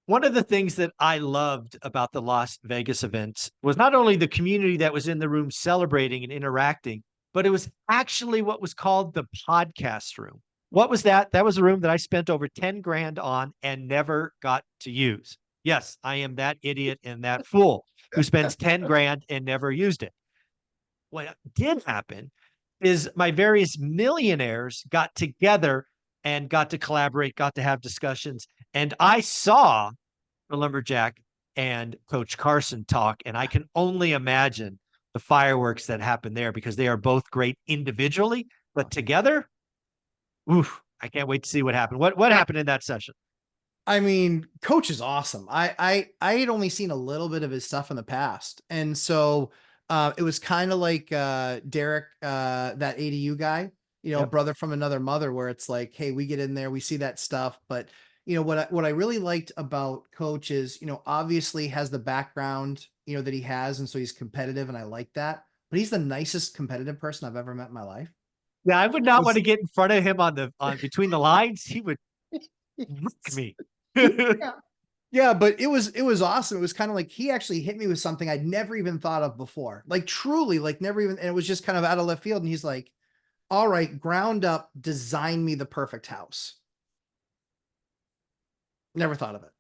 One of the things that I loved about the Las Vegas events was not only the community that was in the room celebrating and interacting, but it was actually what was called the podcast room. What was that? That was a room that I spent over 10 grand on and never got to use. Yes, I am that idiot and that fool who spends 10 grand and never used it. What did happen is my various millionaires got together and got to collaborate, got to have discussions. And I saw the Lumberjack and Coach Carson talk, and I can only imagine the fireworks that happened there because they are both great individually, but together, oof, I can't wait to see what happened. What happened in that session? I mean, Coach is awesome. I had only seen a little bit of his stuff in the past, and so it was kind of like Derek, that ADU guy, Yep. brother from another mother, where it's like, hey, we get in there, we see that stuff, but what I really liked about Coach is, obviously has the background, that he has, and so he's competitive, and I like that. But he's the nicest competitive person I've ever met in my life. Yeah, I would not want He's to get in front of him on between the lines. He would wreck me. yeah. Yeah, but it was awesome. It was kind of like he actually hit me with something I'd never even thought of before. Like truly, like never even, and it was just kind of out of left field. And he's like, all right, ground up, design me the perfect house. Never thought of it.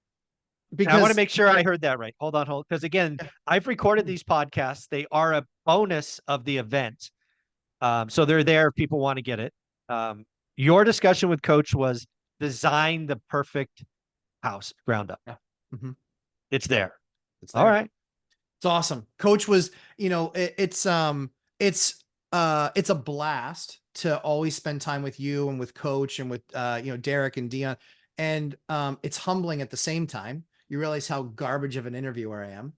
And I want to Because make sure I heard that right. Hold on, hold. Because again, I've recorded these podcasts. They are a bonus of the event. So they're there if people want to get it. Um, your discussion with Coach was design the perfect house ground up. yeah. Mhm. It's Yep, there. it's All there. right. It's awesome. Coach was, it's a blast to always spend time with you and with Coach and with Derek and Dion. And it's humbling at the same time. You realize how garbage of an interviewer I am.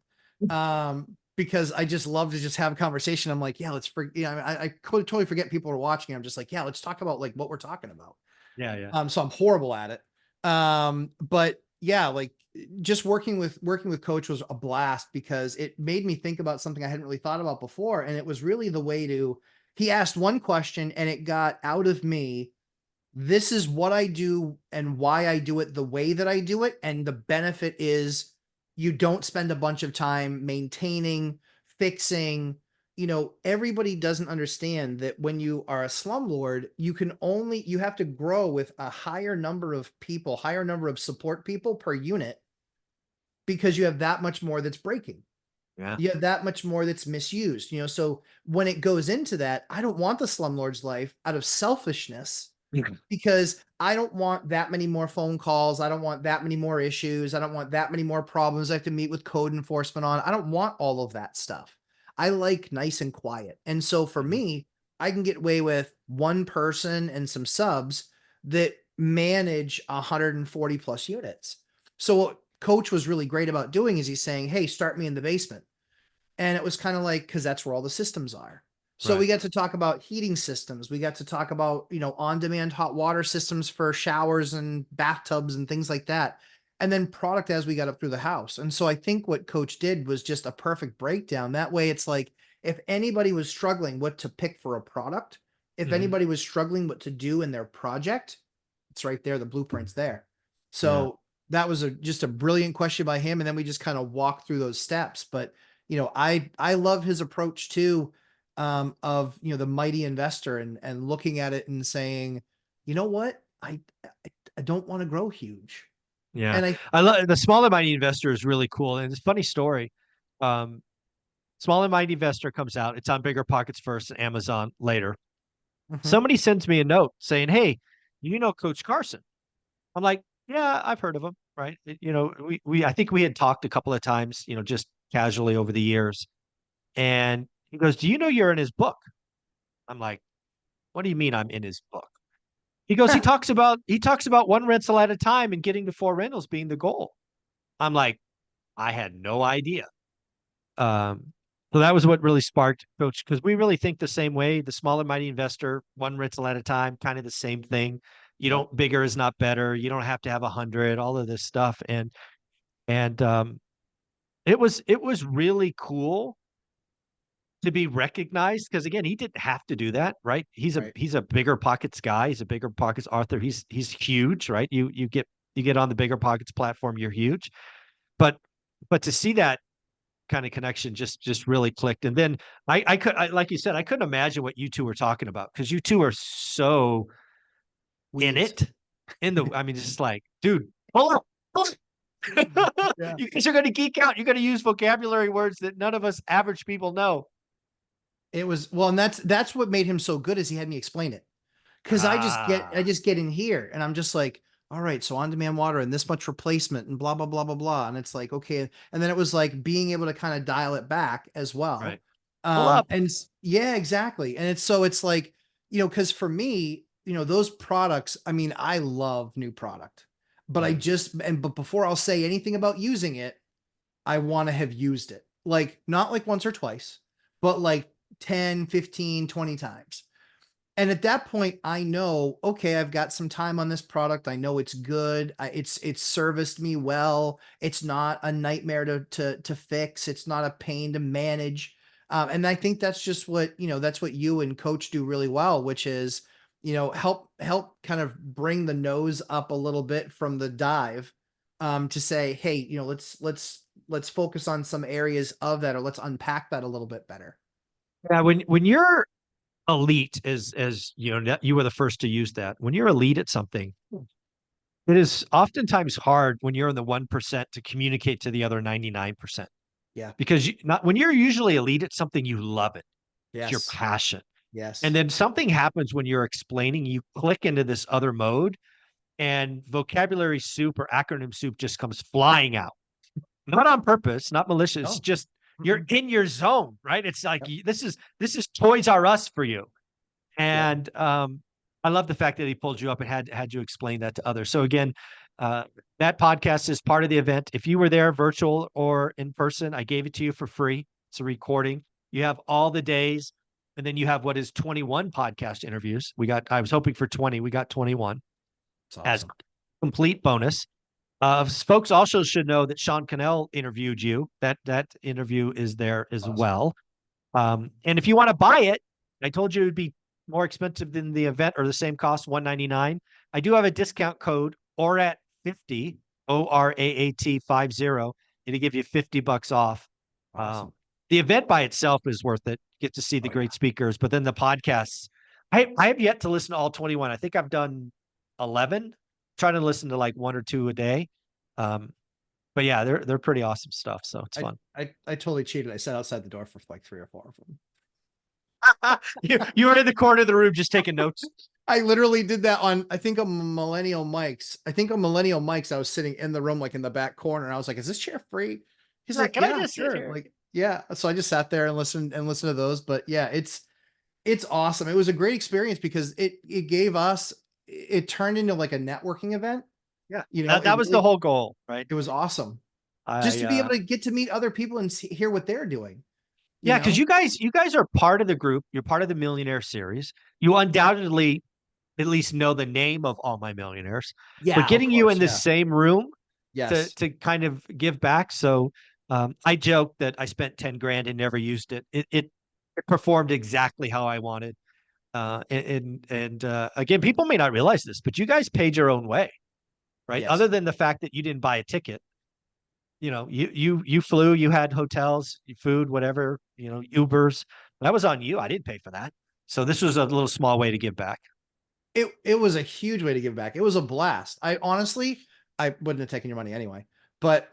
Because I just love to just have a conversation. I'm like, yeah, I totally forget people are watching. I'm just like, yeah, let's talk about like what we're talking about. Yeah, yeah. So I'm horrible at it. But yeah, like just working with Coach was a blast because it made me think about something I hadn't really thought about before. And it was really the way to, he asked one question and it got out of me, this is what I do and why I do it the way that I do it. And the benefit is you don't spend a bunch of time maintaining, fixing. Everybody doesn't understand that when you are a slumlord, you have to grow with a higher number of people, higher number of support people per unit because you have that much more that's breaking. Yeah. You have that much more that's misused. So when it goes into that, I don't want the slumlord's life out of selfishness because I don't want that many more phone calls. I don't want that many more issues. I don't want that many more problems I have to meet with code enforcement on. I don't want all of that stuff. I like nice and quiet. And so for Mhm. me, I can get away with one person and some subs that manage 140 plus units. So what Coach was really great about doing is he's saying, hey, start me in the basement. And it was kind of like, because that's where all the systems are. So we Right. got to talk about heating systems. We got to talk about, on-demand hot water systems for showers and bathtubs and things like that. And then product as we got up through the house. And so I think what Coach did was just a perfect breakdown. That way it's like, if anybody was struggling what to pick for a product, if Mhm. anybody was struggling what to do in their project, it's right there. The blueprint's there. Yeah. So that was just a brilliant question by him. And then we just kind of walked through those steps. But I love his approach too, of the mighty investor and looking at it and saying, you know what, I don't want to grow huge, Yeah. and I I love the small and mighty investor is really cool. And it's a funny story. Um, Small and mighty investor comes out. It's on Bigger Pockets first and Amazon later. Mhm. Somebody sends me a note saying, "Hey, you know Coach Carson?" I'm like, "Yeah, I've heard of him." Right? We I think we had talked a couple of times, just casually over the years. And he goes, "Do you know you're in his book?" I'm like, "What do you mean I'm in his book?" He goes, he talks about one rental at a time and getting to four rentals being the goal. I'm like, I had no idea. Um, so that was what really sparked Coach, because we really think the same way. The smaller mighty investor, one rental at a time, kind of the same thing. You Yep. don't bigger is not better. You don't have to have 100, all of this stuff. And it was really cool to be recognized because again, he didn't have to do that, right? He's a Right. he's a bigger pockets guy. He's a bigger pockets author. He's huge, right? You get You get on the Bigger Pockets platform, you're huge. But to see that kind of connection just really clicked. And then like you said, I couldn't imagine what you two were talking about because you two are so in Weebs. it. I mean, it's just like, dude, pull up. Yeah. You guys are going to geek out. You're going to use vocabulary words that none of us average people know. It was, well, and that's what made him so good is he had me explain it. Cause I Ah, just get in here and I'm just like, all right, so on-demand water and this much replacement and blah, blah, blah, blah, blah. And it's like, okay. And then it was like being able to kind of dial it back as well. right. Pull up. Yeah, exactly. And it's like, cause for me, those products, I mean, I love new product, but Mhm. but before I'll say anything about using it, I want to have used it. Like not like once or twice, but like 10, 15, 20 times. And at that point, I know, okay, I've got some time on this product. I know it's good. It's serviced me well. It's not a nightmare to fix. It's not a pain to manage. And I think that's just what, that's what you and coach do really well, which is, help kind of bring the nose up a little bit from the dive, to say, hey, let's focus on some areas of that, or let's unpack that a little bit better. Yeah, when you're elite, as you know, you were the first to use that. When you're elite at something, it is oftentimes hard when you're in the 1% to communicate to the other 99%. Yeah. Because not when you're usually elite at something, you love it. It's your Yes. passion. And Yes. then something happens when you're explaining, you click into this other mode and vocabulary soup or acronym soup just comes flying out. Not on purpose, not malicious, No. just you're Mm-mm. in your zone, right? It's like Yep. this is Toys R Us for you. Yep. And I love the fact that he pulled you up and had you explain that to others. So again, uh, that podcast is part of the event. If you were there, virtual or in person, I gave it to you for free. It's a recording. You have all the days, and then you have what is 21 podcast interviews. I was hoping for 20. We got 21 It's as awesome. complete bonus. Folks also should know that Sean Cannell interviewed you. That interview is there as Awesome. well. And if you want to buy it, I told you it'd be more expensive than the event or the same cost, $199. I do have a discount code ORAT 50, ORAAT 50. It'll give you $50 off. Awesome. Um, the event by itself is worth it. Get to see the Oh yeah. great speakers, but then the podcasts. I have yet to listen to all 21. I think I've done 11. Trying to listen to like one or two a day. Um, but yeah, they're pretty awesome stuff. So it's I, fun. I totally cheated. I sat outside the door for like 3 or 4 of them. You were in the corner of the room just taking notes. I literally did that on, I think on Millennial Mics. I think on Millennial Mics, I was sitting in the room, like in the back corner. And I was like, is this chair free? He's Like, like, can I yeah, just sit sure. here? Like, yeah. So I just sat there and listened to those. But yeah, it's awesome. It was a great experience because it gave us, it turned into like a networking event. Yeah, It that was the really, whole goal, right? it was awesome just I to be able to get to meet other people and hear what they're doing, you Yeah, because know? you guys are part of the group. You're part of the Millionaire Series. You undoubtedly at least know the name of all my millionaires, but Yeah, of getting you course. in the Yeah. same room to Yes. to kind of give back. So I joke that I spent 10 grand and never used it. It performed exactly how I wanted. Again, people may not realize this, but you guys paid your own way, right? Yes. Other than the fact that you didn't buy a ticket, you flew, you had hotels, food, whatever, Ubers. That was on you. I didn't pay for that. So this was a little small way to give back. It was a huge way to give back. It was a blast. I honestly, I wouldn't have taken your money anyway. But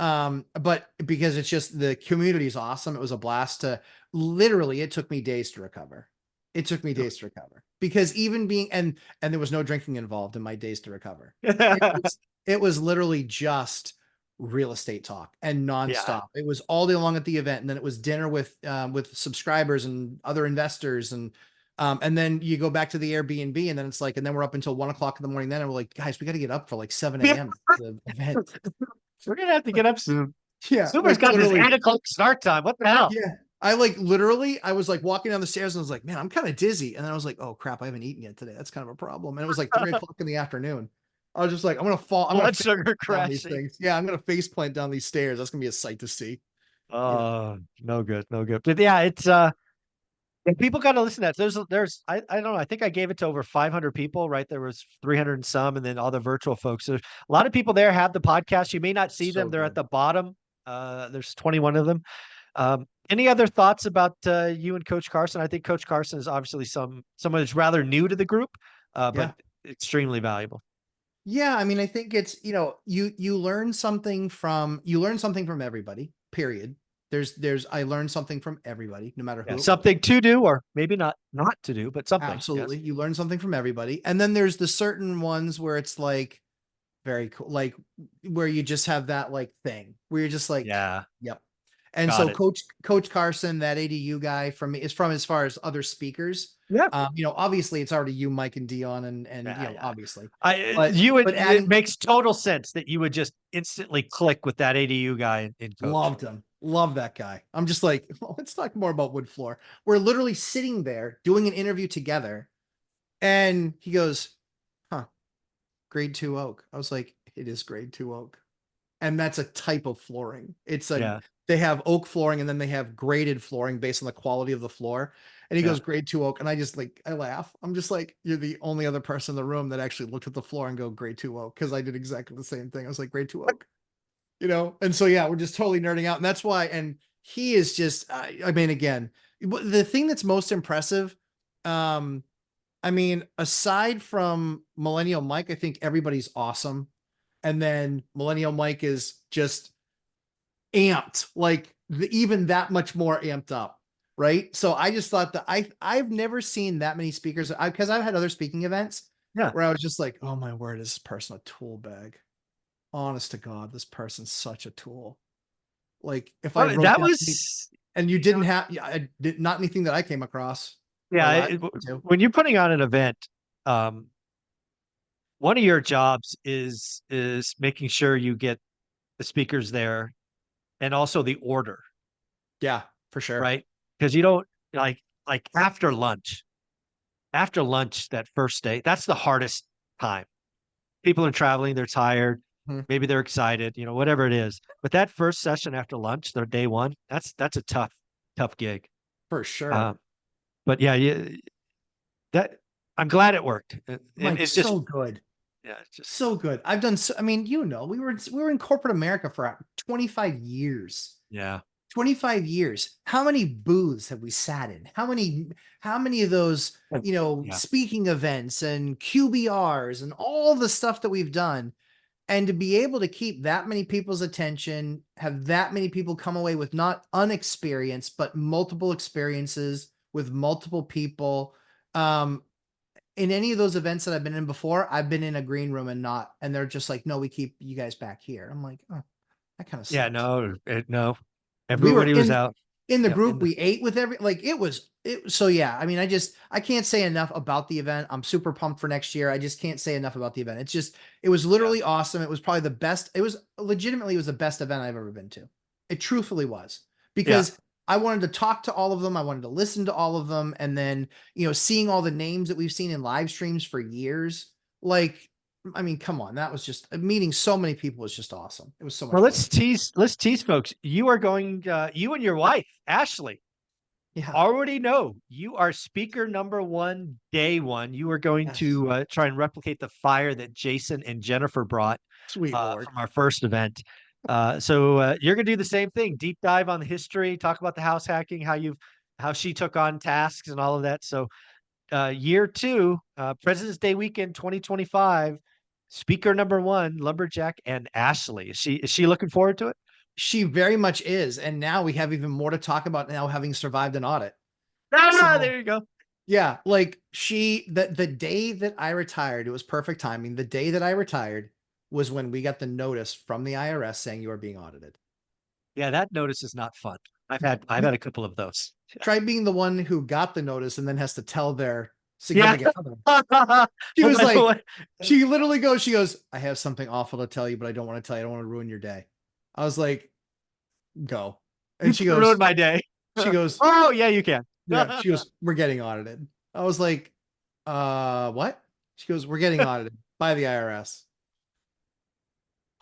because it's just the community is awesome. It was a blast to literally, it took me days to recover. It took me days to recover because even being, and there was no drinking involved in my days to recover. It was, it was literally just real estate talk and Yeah. nonstop. It was all day long at the event. And then it was dinner with subscribers and other investors. And then you go back to the Airbnb and then it's like, and then we're up until 1 o'clock in the morning. Then and we're like, guys, we got to get up for like 7 Yeah. a.m. the event. We're gonna have to get up soon. Yeah, Super's like got this literally. 8 o'clock start time. What the hell? Yeah. I like literally, I was like walking down the stairs and I was like, man, I'm kind of dizzy. And then I was like, oh crap, I haven't eaten yet today. That's kind of a problem. And it was like 3 o'clock in the afternoon. I was just like, I'm gonna fall, I'm gonna Blood face sugar down these crashing. things. Yeah, I'm gonna face plant down these stairs. That's gonna be a sight to see. You know. Oh, no good, no good. But yeah, it's And people got to listen to that. I don't know. I think I gave it to over 500 people, right? There was 300 and some, and then all the virtual folks. There's a lot of people there have the podcast. You may not see them. So They're at good. the bottom. There's 21 of them. Any other thoughts about you and Coach Carson? I think Coach Carson is obviously someone who's rather new to the group, but Yeah. extremely valuable. Yeah, I mean, I think it's, you learn something from everybody, period. I learned something from everybody, no matter Yeah, who it was. something to do, or maybe not to do, but something. Yes. Absolutely. You learn something from everybody. And then there's the certain ones where it's like very cool, like where you just have that like thing where you're just like, Yeah, yep. And got so it. Coach Carson, that ADU guy from as far as other speakers. Yeah, Obviously it's already you, Mike, and Dion, and yeah, yeah. obviously. I But you would but it adding makes total sense that you would just instantly click with that ADU guy in coach. Loved him. Love that guy. I'm just like, well, let's talk more about wood floor. We're literally sitting there doing an interview together, and he goes, huh, grade two oak. I was like, it is grade two oak. And that's a type of flooring. Yeah, They have oak flooring and then they have graded flooring based on the quality of the floor. And he yeah. goes, grade two oak. And I laugh. I'm just like, you're the only other person in the room that actually looked at the floor and go grade two oak. Cause I did exactly the same thing. I was like, grade two oak. And so yeah, we're just totally nerding out, and that's why. And he is just, I mean, again, the thing that's most impressive, um, I mean, aside from Millennial Mike, I think everybody's awesome, and then Millennial Mike is just amped, like even that much more amped up, right? So I just thought that I've never seen that many speakers, because I've had other speaking events Yeah. where I was just like, oh my word, is this person a tool bag? Honest to God, this person's such a tool. Like if I Well, wrote that down was, and you you know, didn't have, yeah, not anything that I came across or yeah. last to. When you're putting on an event, um, one of your jobs is making sure you get the speakers there and also the order, Yeah, for sure. right? Because you don't like after lunch that first day, that's the hardest time. People are traveling, they're tired, Mhm. maybe they're excited, whatever it is. But that first session after lunch, their day one, that's a tough gig. For sure. Um, but yeah, that I'm glad it worked. Mike, It's just so good. yeah, it's just So good. I've done I mean, we were in corporate America for 25 years. yeah, 25 years. How many booths have we sat in? How many of those, yeah. speaking events and QBRs and all the stuff that we've done, and to be able to keep that many people's attention, have that many people come away with not unexperienced but multiple experiences with multiple people. Um, in any of those events that I've been in before, I've been in a green room and they're just like, no, we keep you guys back here. I'm like, oh, that kind of Yeah, sucks. no. We were Everybody was in out. in the Yep, in group, the we ate with like so yeah, I mean, I can't say enough about the event. I'm super pumped for next year. I just can't say enough about the event. It was yeah, literally awesome. It was probably the best. It was the best event I've ever been to. It truthfully was, yeah. because I wanted to talk to all of them. I wanted to listen to all of them. And then, seeing all the names that we've seen in live streams for years, like, I mean, come on, that was just meeting so many people was just awesome. It was so Well, much fun. let's tease folks. You are going, you and your wife, Ashley, Yeah. already know you are speaker number one, day one. You are going Yes. to try and replicate the fire that Jason and Jennifer brought Sweet Lord. from our first event. So you're going to do the same thing, deep dive on the history, talk about the house hacking, how she took on tasks and all of that. So year two, President's Day weekend 2025, speaker number one, Lumberjack and Ashley. Is she looking forward to it? She very much is. And now we have even more to talk about, now having survived an audit. Ah, So there you go. yeah, like the day that I retired, it was perfect timing. The day that I retired was when we got the notice from the IRS saying you are being audited. Yeah, that notice is not fun. I've had a couple of those. Try being the one who got the notice and then has to tell their Yeah. significant other. Well, She was by the like, way, she goes, I have something awful to tell you, but I don't want to tell you. I don't want to ruin your day. I was like, go. you And she ruined goes, my day. she goes, Oh, yeah, you can. yeah, she goes, we're getting audited. I was like, what? She goes, we're getting audited by the IRS.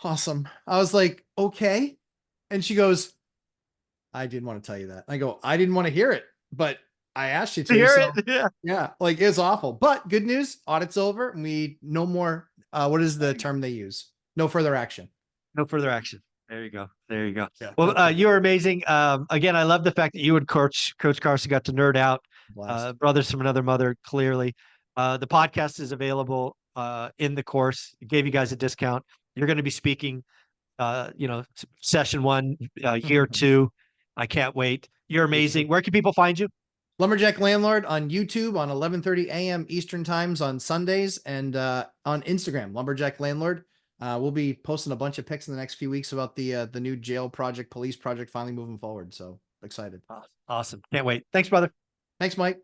Awesome. I was like, okay. And she goes, I didn't want to tell you that. I go, I didn't want to hear it, but I asked you To to, hear so it? Yeah. yeah, like it's awful. But good news, audit's over, and we no more. What is There the you go. term they use? No further action. No further action. There you go. There you go. Yeah, Well, that's good. you're amazing. Again, I love the fact that you and Coach Carson got to nerd out. Blast. Brothers from another mother, clearly. The podcast is available in the course. It gave you guys a discount. You're going to be speaking, session 1, year 2. I can't wait. You're Me too. amazing. Where can people find you? Lumberjack Landlord on YouTube on 11:30 a.m. Eastern times on Sundays, and on Instagram, Lumberjack Landlord. We'll be posting a bunch of pics in the next few weeks about the new jail project, police project finally moving forward. So excited. Awesome. Can't wait. Thanks, brother. Thanks, Mike.